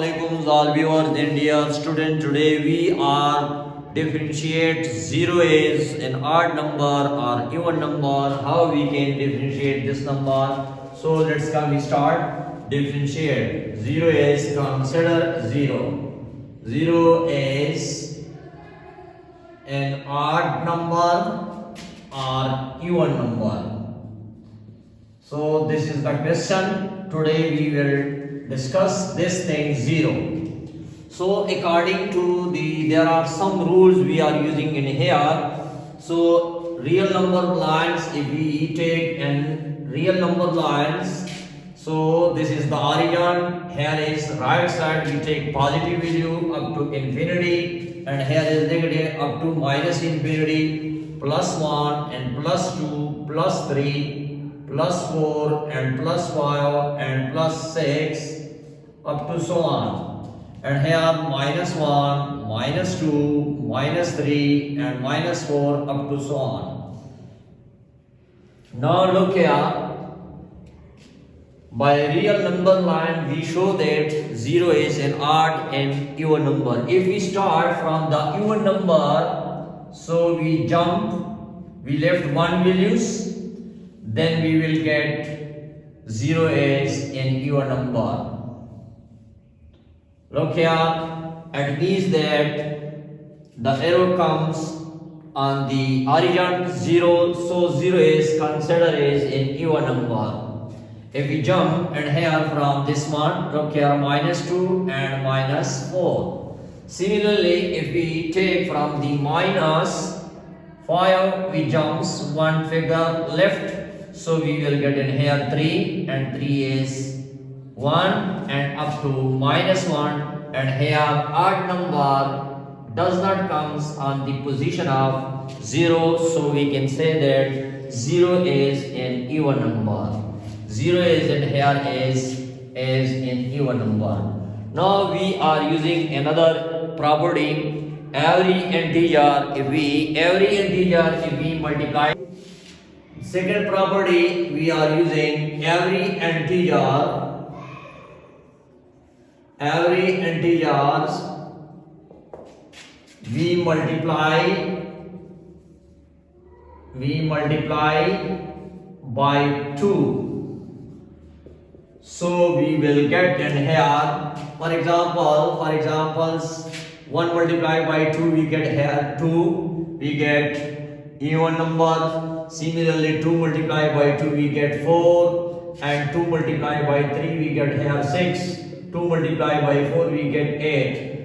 Assalamualaikum all viewers and dear student. Today we are differentiate 0 is an odd number or even number. How we can differentiate this number? So let's come we start differentiate. 0 is consider 0. 0 is an odd number or even number. So this is the question. Today we will discuss this thing 0. So according to there are some rules we are using in here. So real number lines, if we take an real number lines, so this is the origin, here is right side we take positive value up to infinity, and here is negative up to minus infinity, plus 1 and plus 2 plus 3 plus 4 and plus 5 and plus 6 up to so on, and here minus 1, minus 2, minus 3 and minus 4 up to so on. Now look here, by real number line we show that 0 is an odd and even number. If we start from the even number, so we jump, we left one values, then we will get 0 is an even number. Look here, it means that the arrow comes on the origin 0, so 0 is considered as an even number. If we jump and here from this one, look here, minus 2 and minus 4. Similarly, if we take from the minus 5, we jumps one figure left, so we will get in here 3, and 3 is 1 and up to minus 1, and here odd number does not comes on the position of 0, so we can say that 0 is an even number. 0 is and here is an even number. Now we are using another property, every integer if we multiply. Second property we are using every integers we multiply by 2. So we will get in here, for examples 1 multiplied by 2 we get here 2, we get even number. Similarly 2 multiplied by 2 we get 4, and 2 multiplied by 3 we get here 6, 2 multiplied by 4 we get 8.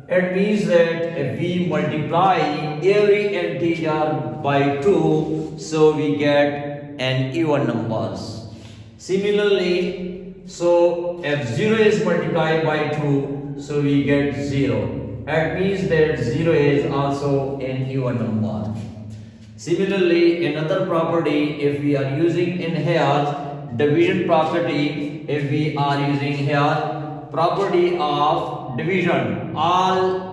It means that if we multiply every integer by 2, so we get an even numbers. Similarly, so if 0 is multiplied by 2, so we get 0. That means that 0 is also an even number. Similarly, another property, if we are using in here division property, if we are using here property of division, all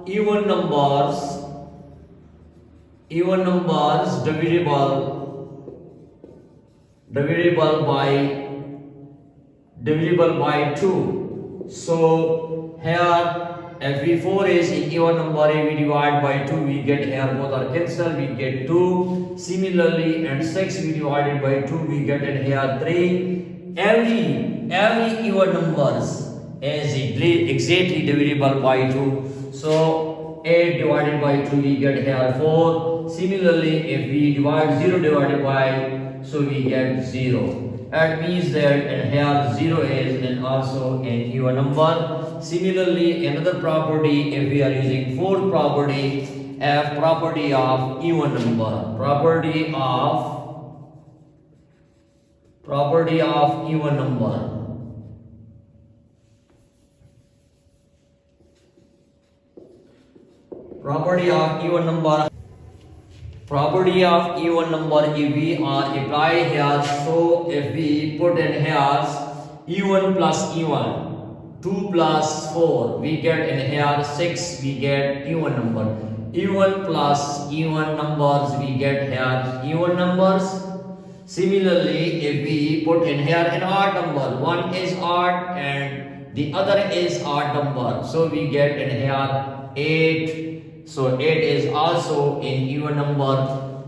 even numbers divisible by 2. So here if V4 is an even number, if we divide by 2 we get here both are cancelled, we get 2. Similarly, and 6 we divided by 2 we get in here 3. Every even numbers is exactly divisible by 2. So 8 divided by 2 we get here 4. Similarly, if we divide 0 divided by, so we get 0. That means that in here 0 is and also an even number. Similarly, another property, if we are using fourth property, F property of even number, property of even number. Property of even number. Property of even number, if we are apply here, so if we put in here even plus even, 2 plus 4, we get in here 6, we get even number. Even plus even numbers, we get here even numbers. Similarly, if we put in here an odd number, one is odd and the other is odd number. So we get in here 8. So 8 is also an even number.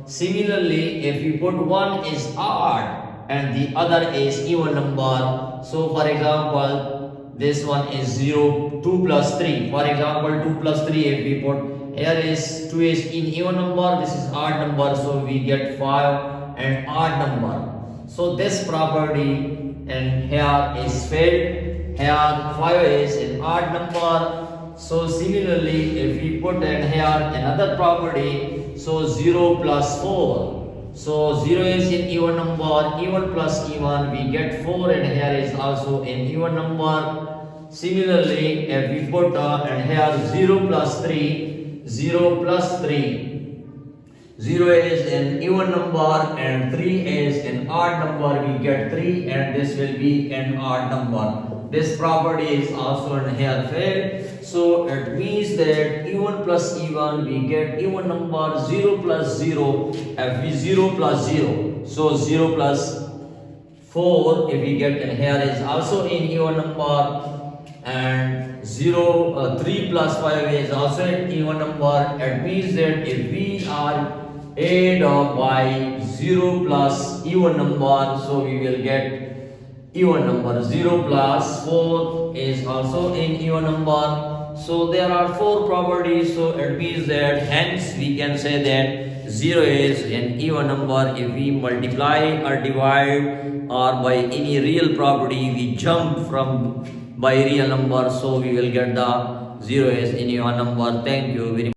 Similarly, if we put one is odd and the other is even number. So for example, this one is 0, 2 plus 3. For example, 2 plus 3, if we put here is 2 is in even number, this is odd number, so we get 5 and odd number. So this property and here is failed. Here 5 is an odd number. So similarly, if we put in here another property, so 0 plus 4. So 0 is an even number, even plus even, we get 4 and here is also an even number. Similarly, if we put and here 0 plus 3, 0 plus 3. 0 is an even number and 3 is an odd number, we get 3 and this will be an odd number. This property is also in here failed. So it means that even plus even, we get even number. 0 plus 0, if we 0 plus 0, so 0 plus 4, if we get in here is also an even number. And 3 plus 5 is also an even number. It means that if we are add by 0 plus even number, so we will get even number. 0 plus 4 is also an even number. So there are 4 properties, so it means that hence we can say that 0 is an even number. If we multiply or divide or by any real property, we jump from by real number, so we will get the 0 is an even number. Thank you very much.